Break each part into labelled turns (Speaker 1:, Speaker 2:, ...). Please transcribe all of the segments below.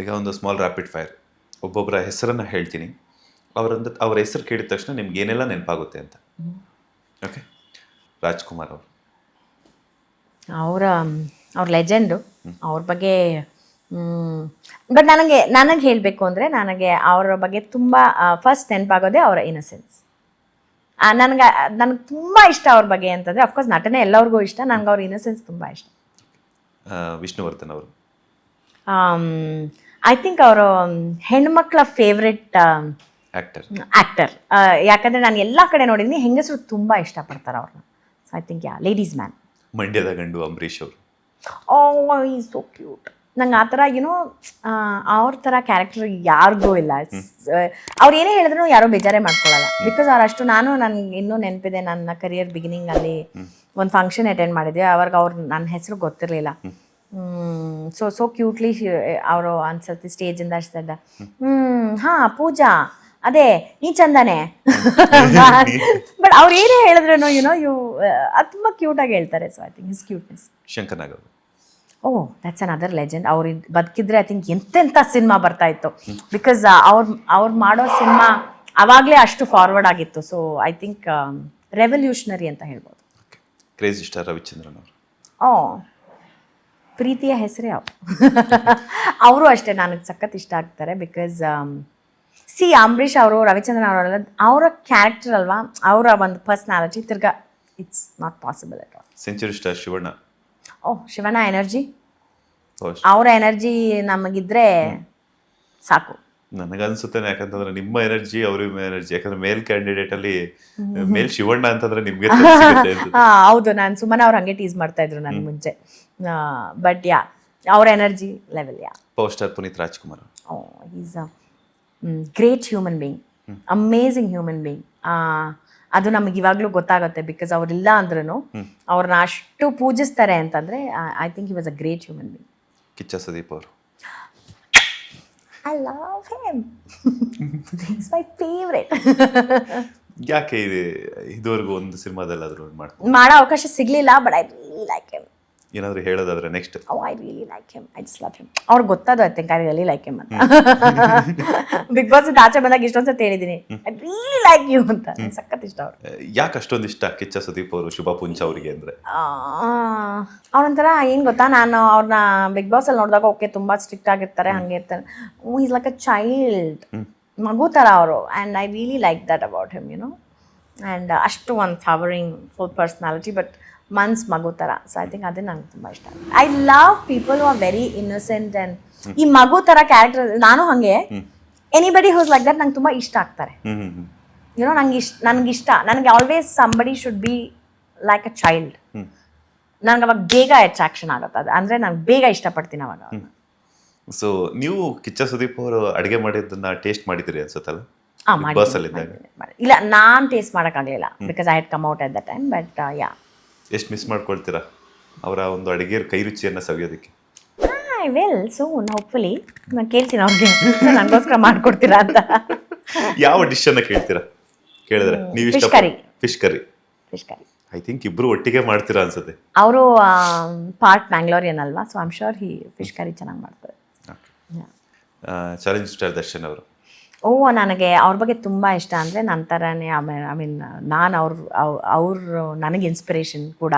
Speaker 1: ಈಗ ಒಂದು small rapid fire, ಒಬ್ಬೊಬ್ಬರ ಹೆಸರನ್ನು ಹೇಳ್ತೀನಿ, ಅವ್ರ ಹೆಸರು ಕೇಳಿದ ತಕ್ಷಣ ನಿಮ್ಗೆ ಏನೆಲ್ಲ ನೆನಪಾಗುತ್ತೆ ಅಂತ. ಓಕೆ, ರಾಜ್ಕುಮಾರ್ ಅವರು.
Speaker 2: ಅವ್ರ ಲೆಜೆಂಡು. ಅವ್ರ ಬಗ್ಗೆ ಬಟ್ ನನಗೆ ಹೇಳಬೇಕು ಅಂದರೆ ನನಗೆ ಅವರ ಬಗ್ಗೆ ತುಂಬ ಫಸ್ಟ್ ನೆನಪಾಗೋದೇ ಅವರ ಇನ್ನಸೆನ್ಸ್. ನನಗೆ ತುಂಬ ಇಷ್ಟ ಅವ್ರ ಬಗ್ಗೆ ಅಂತಂದರೆ, ಅಫ್ಕೋರ್ಸ್ ನಟನೆ ಎಲ್ಲರಿಗೂ ಇಷ್ಟ, ನನಗೆ ಅವ್ರ ಇನ್ನಸೆನ್ಸ್ ತುಂಬ ಇಷ್ಟ.
Speaker 1: ವಿಷ್ಣುವರ್ಧನ್ ಅವರು.
Speaker 2: ಐ ಥಿಂಕ್ ಅವರು ಹೆಣ್ಮಕ್ಳ ಫೇವ್ರೆಟ್ ಆ್ಯಕ್ಟರ್. ಯಾಕಂದರೆ ನಾನು ಎಲ್ಲ ಕಡೆ ನೋಡಿದ್ದೀನಿ, ಹೆಂಗಸರು ತುಂಬ ಇಷ್ಟಪಡ್ತಾರೆ ಅವ್ರನ್ನ. So I think ladies man.
Speaker 1: ಮಂಡ್ಯದ ಗಂಡು ಅಂಬರೀಷ್ ಅವರು.
Speaker 2: Is so cute. ನಂಗೆ ಆ ಥರ ಏನೋ ಅವ್ರ ಥರ ಕ್ಯಾರೆಕ್ಟರ್ ಯಾರಿಗೂ ಇಲ್ಲ. ಅವ್ರು ಏನೇ ಹೇಳಿದ್ರು ಯಾರೋ ಬೇಜಾರೇ ಮಾಡ್ಕೊಳ್ಳಲ್ಲ. ಬಿಕಾಸ್ ಅವ್ರು ನನಗೆ ಇನ್ನೂ ನೆನಪಿದೆ, ನನ್ನ ಕರಿಯರ್ ಬಿಗಿನಿಂಗಲ್ಲಿ ಒಂದು ಫಂಕ್ಷನ್ ಅಟೆಂಡ್ ಮಾಡಿದ್ವಿ. ಅವಾಗ ನನ್ನ ಹೆಸರು ಗೊತ್ತಿರಲಿಲ್ಲ. ಸೊ ಕ್ಯೂಟ್ಲಿ ಅವರು ಅನ್ಸತ್ತೆ ಸ್ಟೇಜಿಂದ ಅಷ್ಟದ, ಹಾಂ ಪೂಜಾ ಅದೇ ನೀ ಚಂದಾನೆ. ಬಟ್ ಅವ್ರು ಏನೇ ಹೇಳಿದ್ರು ಅದು ತುಂಬ ಕ್ಯೂಟಾಗಿ ಹೇಳ್ತಾರೆ. So I think his cuteness.
Speaker 1: Shankar Nag ಅವರು.
Speaker 2: That's another legend. ಅವ್ರು ಬದುಕಿದ್ರೆ ಐ ಥಿಂಕ್ ಎಂತೆಂಥ ಸಿನಿಮಾ ಬರ್ತಾ ಇತ್ತು. ಬಿಕಾಸ್ ಅವ್ರು ಮಾಡೋ ಸಿನಿಮಾ ಅವಾಗಲೇ ಅಷ್ಟು ಫಾರ್ವರ್ಡ್ ಆಗಿತ್ತು. ಸೊ ಐ ಥಿಂಕ್ ರೆವಲ್ಯೂಷನರಿ ಅಂತ ಹೇಳ್ಬೋದು.
Speaker 1: ಕ್ರೇಜಿ ಸ್ಟಾರ್ ರವಿಚಂದ್ರನ್ ಅವರು.
Speaker 2: ಪ್ರೀತಿಯ ಹೆಸರೇ ಅವರು ಅಷ್ಟೇ ನನಗೆ ಸಖತ್ ಇಷ್ಟ ಆಗ್ತಾರೆ. ಬಿಕಾಸ್ ಅಂಬರೀಷ್ ಅವರು, ರವಿಚಂದ್ರನ್ ಅವರೆಲ್ಲ ಅವರ ಕ್ಯಾರೆಕ್ಟರ್ ಅಲ್ವಾ, ಅವರ ಒಂದು ಪರ್ಸ್ನಾಲಿಟಿ ತಿರ್ಗಾ it's not possible at all.
Speaker 1: Century star Shivanna.
Speaker 2: Shivanna energy, ಅವರ ಎನರ್ಜಿ ನಮಗಿದ್ರೆ ಸಾಕು.
Speaker 1: ನನಗನ್ಸುತ್ತೆ, ಯಾಕಂತಂದ್ರೆ ನಿಮ್ಮ ಎನರ್ಜಿ ಅವ್ರ ಎನರ್ಜಿ, ಯಾಕಂದ್ರೆ ಮೇಲ್ ಕ್ಯಾಂಡಿಡೇಟ್ ಅಲ್ಲಿ ಮೇಲ್ ಶಿವಣ್ಣ ಅಂತಂದ್ರೆ ನಿಮ್ಗೆ
Speaker 2: ಹೌದು. ನಾನು ಸುಮ್ಮನೆ ಅವ್ರು ಹಂಗೆ ಟೀಸ್ ಮಾಡ್ತಾ ಇದ್ರು ನನ್ ಮುಂಚೆ. ಬಟ್ ಅವ್ರ energy level.
Speaker 1: Power star Puneeth Rajkumar.
Speaker 2: Is a great human being, amazing human being. ಅದು ನಮಗೆ ಇವಾಗಲೂ ಗೊತ್ತಾಗುತ್ತೆ. ಬಿಕಾಸ್ ಅವ್ರಿಲ್ಲ ಅಂದ್ರೂ ಅವ್ರನ್ನ ಅಷ್ಟು ಪೂಜಿಸ್ತಾರೆ ಅಂತಂದ್ರೆ I think he was a great human being.
Speaker 1: Kichcha Sudeep ಅವರು.
Speaker 2: I love him. He's my favorite.
Speaker 1: ಯಾಕೆ ಇದುವರೆಗೂ ಒಂದು ಸಿನಿಮಾದಲ್ಲಾದ್ರೂ
Speaker 2: ಮಾಡೋ ಅವಕಾಶ ಸಿಗ್ಲಿಲ್ಲ. But I really like him.
Speaker 1: ಏನಾದರೂ ಹೇಳೋದಾದ್ರೆ next.
Speaker 2: I really like him. I just love him. ಅವ್ರಿಗೆ ಗೊತ್ತಾದ I think I really like him ಅಂತ. ಬಿಗ್ ಬಾಸ್ ಆಚೆ ಬಂದಾಗ ಇಷ್ಟೊಂದು ಸತಿ ಹೇಳಿದ್ದೀನಿ, ಐ ರಿಯಲಿ ಲೈಕ್ ಯು ಅಂತ. ಸಖತ್ ಇಷ್ಟ ಅವ್ರು.
Speaker 1: ಯಾಕೆ ಅಷ್ಟೊಂದು ಇಷ್ಟ ಕಿಚ್ಚ ಸುದೀಪ್ ಅವರು, ಶುಭಾ ಪುಂಚ ಅವರಿಗೆ ಅಂದ್ರೆ?
Speaker 2: ಅವ್ರೊಂಥರ ಏನು ಗೊತ್ತಾ, ನಾನು ಅವ್ರನ್ನ ಬಿಗ್ ಬಾಸ್ ಅಲ್ಲಿ ನೋಡಿದಾಗ ಓಕೆ ತುಂಬಾ ಸ್ಟ್ರಿಕ್ಟ್ ಆಗಿರ್ತಾರೆ, ಹಂಗೆ ಇರ್ತಾರೆ. ಈಸ್ ಲೈಕ್ ಅ ಚೈಲ್ಡ್, ಮಗು ಥರ ಅವರು. And I really like that about him, and ಅಷ್ಟು ಒಂದು ಫವರಿಂಗ್ ಫುಲ್ ಪರ್ಸ್ನಾಲಿಟಿ, ಬಟ್ ಮನ್ಸ್ ಮಗು ಥರ. ಸೊ ಐ ಥಿಂಕ್ ಅದೇ ನಂಗೆ ತುಂಬ ಇಷ್ಟ. I love people who are very innocent and ಈ ಮಗು ಥರ ಕ್ಯಾರೆಕ್ಟರ್. ನಾನು ಹಾಗೆ ಎನಿಬಡಿ ಹೂಸ್ ಲೈಕ್ ದಟ್ ನಂಗೆ ತುಂಬ ಇಷ್ಟ ಆಗ್ತಾರೆ. ನನಗಿಷ್ಟ. ನನಗೆ always somebody should be like a child. ನನಗೆ ಅವಾಗ ಬೇಗ ಅಟ್ರಾಕ್ಷನ್ ಆಗುತ್ತೆ. ಅದು ಅಂದರೆ ನಾನು ಬೇಗ ಇಷ್ಟಪಡ್ತೀನಿ ಅವಾಗ.
Speaker 1: ಸೊ ನೀವು ಕಿಚ್ಚ ಸುದೀಪ್ ಅವರು ಅಡುಗೆ ಮಾಡಿದ್ದನ್ನ ಟೇಸ್ಟ್ ಮಾಡಿದಿರಿ ಅನ್ಸುತ್ತಲ್ಲ?
Speaker 2: ಇಲ್ಲ, ನಾನು ಟೇಸ್ಟ್ ಮಾಡೋಕ್ಕಾಗಲಿಲ್ಲ because I had come out at the time. But
Speaker 1: ಎಷ್ಟು ಮಿಸ್ ಮಾಡ್ಕೊಳ್ತೀರಾ ಅವರ ಒಂದು ಅಡುಗೆ ಕೈ ರುಚಿಯನ್ನು ಸವಿಯೋದಕ್ಕೆ?
Speaker 2: I will soon, hopefully. ನಾನು ಕೇಳ್ತೀನಿ ಅವ್ರಿಗೆ, ನನಗೋಸ್ಕರ ಮಾಡ್ಕೊಡ್ತೀರಾ ಅಂತ.
Speaker 1: ಯಾವ ಡಿಶ್ ಅನ್ನ ಕೇಳ್ತೀರಾ? ಕೇಳಿದ್ರೆ ನೀವು
Speaker 2: fish curry.
Speaker 1: Fish curry.
Speaker 2: Fish curry
Speaker 1: I think ಇಬ್ರು ಒಟ್ಟಿಗೆ ಮಾಡ್ತೀರಾ ಅನ್ಸುತ್ತೆ.
Speaker 2: ಅವರು ಪಾರ್ಟ್ ಮ್ಯಾಂಗ್ಳೂರಿಯನ್ ಅಲ್ವಾ, so I am sure fish curry ಚೆನ್ನಾಗಿ ಮಾಡ್ತಾರೆ.
Speaker 1: ಚಾಲೆಂಜ್ ಸ್ಟಾರ್ ದರ್ಶನ್ ಅವರು.
Speaker 2: ನನಗೆ ಅವ್ರ ಬಗ್ಗೆ ತುಂಬ ಇಷ್ಟ. ಅಂದರೆ ನನ್ನ ಥರನೇ ಐ ಮೀನ್ ನಾನು ಅವ್ರು ನನಗೆ ಇನ್ಸ್ಪಿರೇಷನ್ ಕೂಡ.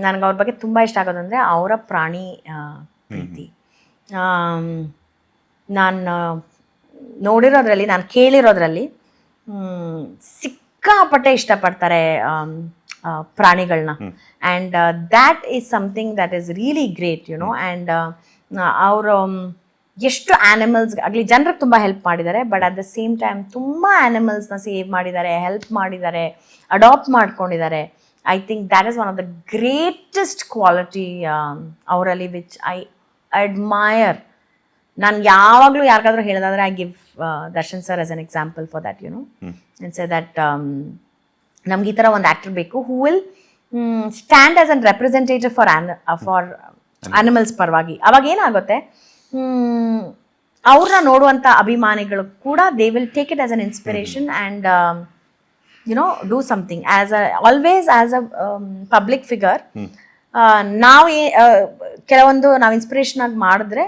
Speaker 2: ನನಗೆ ಅವ್ರ ಬಗ್ಗೆ ತುಂಬ ಇಷ್ಟ ಆಗೋದಂದರೆ ಅವರ ಪ್ರಾಣಿ ಪ್ರೀತಿ. ನಾನು ನೋಡಿರೋದ್ರಲ್ಲಿ, ನಾನು ಕೇಳಿರೋದ್ರಲ್ಲಿ ಸಿಕ್ಕಾಪಟ್ಟೆ ಇಷ್ಟಪಡ್ತಾರೆ ಪ್ರಾಣಿಗಳನ್ನ. And that is something that is really great. And ಅವರು ಎಷ್ಟು ಆ್ಯನಿಮಲ್ಸ್ ಆಗಲಿ ಜನರಿಗೆ ತುಂಬ ಹೆಲ್ಪ್ ಮಾಡಿದ್ದಾರೆ. But at the same time ತುಂಬ ಆ್ಯನಿಮಲ್ಸ್ನ ಸೇವ್ ಮಾಡಿದ್ದಾರೆ, ಹೆಲ್ಪ್ ಮಾಡಿದ್ದಾರೆ, ಅಡಾಪ್ಟ್ ಮಾಡ್ಕೊಂಡಿದ್ದಾರೆ. I think that is one of the greatest quality ಅವರಲ್ಲಿ ವಿಚ್ ಐ ಅಡ್ಮೈರ್. ನಾನು ಯಾವಾಗಲೂ ಯಾರಿಗಾದ್ರೂ ಹೇಳೋದಾದ್ರೆ I give Darshan sir as an example for that. And say that ನಮ್ಗೆ ಈ ಥರ ಒಂದು ಆ್ಯಕ್ಟರ್ ಬೇಕು who will stand as an representative for animals ಪರವಾಗಿ. ಅವಾಗ ಏನಾಗುತ್ತೆ, ಅವ್ರನ್ನ ನೋಡುವಂಥ ಅಭಿಮಾನಿಗಳು ಕೂಡ they will take it as an inspiration and do something always as a public figure. ನಾವು ಕೆಲವೊಂದು ನಾವು ಇನ್ಸ್ಪಿರೇಷನ್ ಆಗಿ ಮಾಡಿದ್ರೆ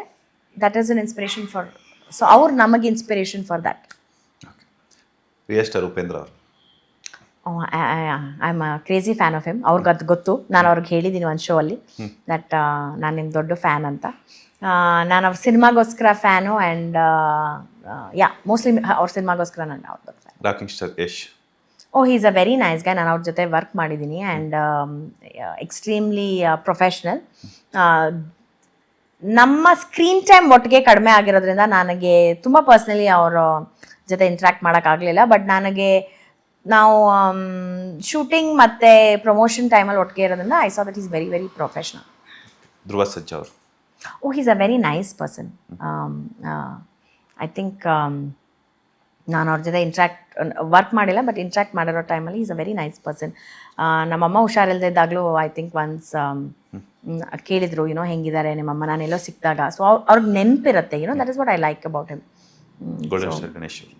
Speaker 2: that is an inspiration for, so ಅವ್ರು ನಮಗೆ inspiration for that.
Speaker 1: Real star Upendra ಅವರು.
Speaker 2: I am a crazy fan of him. ಅವ್ರಿಗೆ ಅದು ಗೊತ್ತು, ನಾನು ಅವ್ರಿಗೆ ಹೇಳಿದ್ದೀನಿ ಒಂದು ಶೋ ಅಲ್ಲಿ ದಟ್ ನಾನು ನಿಮ್ಮ ದೊಡ್ಡ ಫ್ಯಾನ್ ಅಂತ. ನಾನು ಅವ್ರ ಸಿನಿಮಾಗೋಸ್ಕರ ಫ್ಯಾನು, ಆ್ಯಂಡ್ ಮೋಸ್ಟ್ಲಿ ಅವ್ರ ಸಿನಿಮಾಗೋಸ್ಕರ ನಾನು ಅವ್ರ ದೊಡ್ಡ fan.
Speaker 1: Rocking star Yash.
Speaker 2: He is a very nice ಗೈ. ನಾನು ಅವ್ರ ಜೊತೆ ವರ್ಕ್ ಮಾಡಿದ್ದೀನಿ, ಆ್ಯಂಡ್ ಎಕ್ಸ್ಟ್ರೀಮ್ಲಿ ಪ್ರೊಫೆಷ್ನಲ್. ನಮ್ಮ ಸ್ಕ್ರೀನ್ ಟೈಮ್ ಒಟ್ಟಿಗೆ ಕಡಿಮೆ ಆಗಿರೋದ್ರಿಂದ ನನಗೆ ತುಂಬ ಪರ್ಸ್ನಲಿ ಅವ್ರ ಜೊತೆ ಇಂಟ್ರ್ಯಾಕ್ಟ್ ಮಾಡೋಕ್ಕಾಗಲಿಲ್ಲ. ಬಟ್ ನನಗೆ ನಾವು ಶೂಟಿಂಗ್ ಮತ್ತು ಪ್ರಮೋಷನ್ ಟೈಮಲ್ಲಿ ಒಟ್ಟಿಗೆ ಇರೋದ್ರಿಂದ I saw that is very very professional.
Speaker 1: Dhruva Sarja ಅವರು.
Speaker 2: He's a very nice person. I think ನಾನು ಅವ್ರ ಜೊತೆ ವರ್ಕ್ ಮಾಡಿಲ್ಲ, ಬಟ್ ಇಂಟ್ರ್ಯಾಕ್ಟ್ ಮಾಡಿರೋ ಟೈಮಲ್ಲಿ is a very nice person. ನಮ್ಮಮ್ಮ ಹುಷಾರಿಲ್ದಿದ್ದಾಗಲೂ ಐ ಥಿಂಕ್ ಒನ್ಸ್ ಕೇಳಿದ್ರು ಹೆಂಗಿದ್ದಾರೆ ನಿಮ್ಮಮ್ಮ, ನಾನೆಲ್ಲೋ ಸಿಕ್ಕಿದಾಗ. ಸೊ ಅವ್ರಿಗೆ ನೆನಪಿರುತ್ತೆ, that is what I like about him.
Speaker 1: Golden star Ganesh ಅವರು.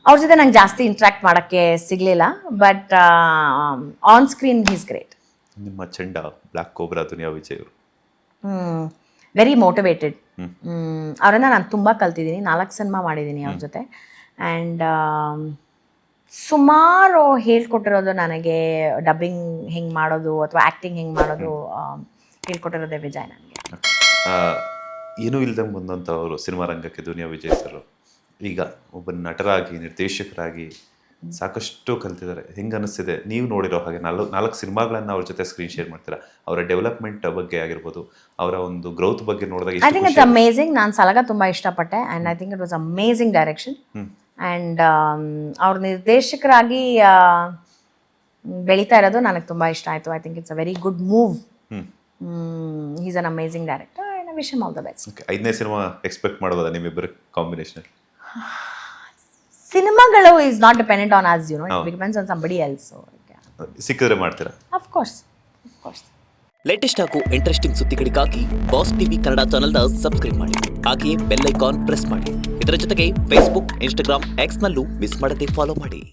Speaker 2: ಅವ್ರ ಜೊತೆ ನಂಗೆ ಜಾಸ್ತಿ ಇಂಟ್ರ್ಯಾಕ್ಟ್ ಮಾಡೋಕ್ಕೆ ಸಿಗಲಿಲ್ಲ, but on screen he's great.
Speaker 1: ನಿಮ್ಮ ಚಂಡ ಬ್ಲ್ಯಾಕ್ ಕೋಬ್ರಾ ದುನಿಯಾ ವಿಜಯ್ ಅವರು.
Speaker 2: Very motivated. ಅವರಿಂದ ನಾನು ತುಂಬ ಕಲ್ತಿದ್ದೀನಿ. 4 ಸಿನಿಮಾ ಮಾಡಿದ್ದೀನಿ ಅವ್ರ ಜೊತೆ, ಆ್ಯಂಡ್ ಸುಮಾರು ಹೇಳ್ಕೊಟ್ಟಿರೋದು ನನಗೆ. ಡಬ್ಬಿಂಗ್ ಹೆಂಗೆ ಮಾಡೋದು ಅಥವಾ ಆ್ಯಕ್ಟಿಂಗ್ ಹೆಂಗೆ ಮಾಡೋದು ಹೇಳ್ಕೊಟ್ಟಿರೋದೇ ವಿಜಯ್ ನನಗೆ.
Speaker 1: ಏನೂ ಇಲ್ದಂಗೆ ಬಂದಂಥವರು ಸಿನಿಮಾ ರಂಗಕ್ಕೆ ದುನಿಯಾ ವಿಜಯ್ ಸರ್ ಈಗ ಒಬ್ಬ ನಟರಾಗಿ, ನಿರ್ದೇಶಕರಾಗಿ ಸಾಕಷ್ಟು ಕಲ್ತಿದ್ದಾರೆ. ಹೆಂಗೆ ಅನಿಸ್ತಿದೆ ನೀವು ನೋಡಿರೋ ಹಾಗೆ? 4 ಸಿನಿಮಾಗಳನ್ನು ಅವ್ರ ಜೊತೆ ಸ್ಕ್ರೀನ್ ಶೇರ್ ಮಾಡ್ತೀರಾ. ಅವರ ಡೆವಲಪ್ಮೆಂಟ್ ಬಗ್ಗೆ ಆಗಿರ್ಬೋದು, ಅವರ ಒಂದು ಗ್ರೋತ್ ಬಗ್ಗೆ ನೋಡಿದಾಗ
Speaker 2: ಐ ಥಿಂಕ್ ಇಟ್ಸ್ ಅಮೇಝಿಂಗ್. ನಾನು ಸಲಗ ತುಂಬ ಇಷ್ಟಪಟ್ಟೆ, and I think it was amazing direction. And ಅವ್ರ ನಿರ್ದೇಶಕರಾಗಿ ಬೆಳೀತಾ ಇರೋದು ನನಗೆ ತುಂಬ ಇಷ್ಟ ಆಯಿತು. I think it's a very good move. Is an amazing director, and I wish him all the best.
Speaker 1: 5ನೇ ಸಿನಿಮಾ ಎಕ್ಸ್ಪೆಕ್ಟ್ ಮಾಡ್ಬೋದಾ ನಿಮ್ಮಿಬ್ಬರ ಕಾಂಬಿನೇಷನ್?
Speaker 2: ಸಿನಿಮಾಗಳು is not dependent on us, it depends on somebody else.
Speaker 1: ಸಿಕ್ಕಿದ್ರೆ ಮಾಡ್ತೀರಾ?
Speaker 2: Of course.
Speaker 3: Latest ಹಾಗೂ interesting ಸುದ್ದಿಗಳಿಗಾಗಿ boss TV Kannada ಚಾನೆಲ್ನ subscribe ಮಾಡಿ. ಹಾಗೆಯೇ ಬೆಲ್ ಐಕಾನ್ ಪ್ರೆಸ್ ಮಾಡಿ. ಇದರ ಜೊತೆಗೆ ಫೇಸ್ಬುಕ್, ಇನ್ಸ್ಟಾಗ್ರಾಮ್, ಎಕ್ಸ್ನಲ್ಲೂ ಮಿಸ್ ಮಾಡದೆ ಫಾಲೋ ಮಾಡಿ.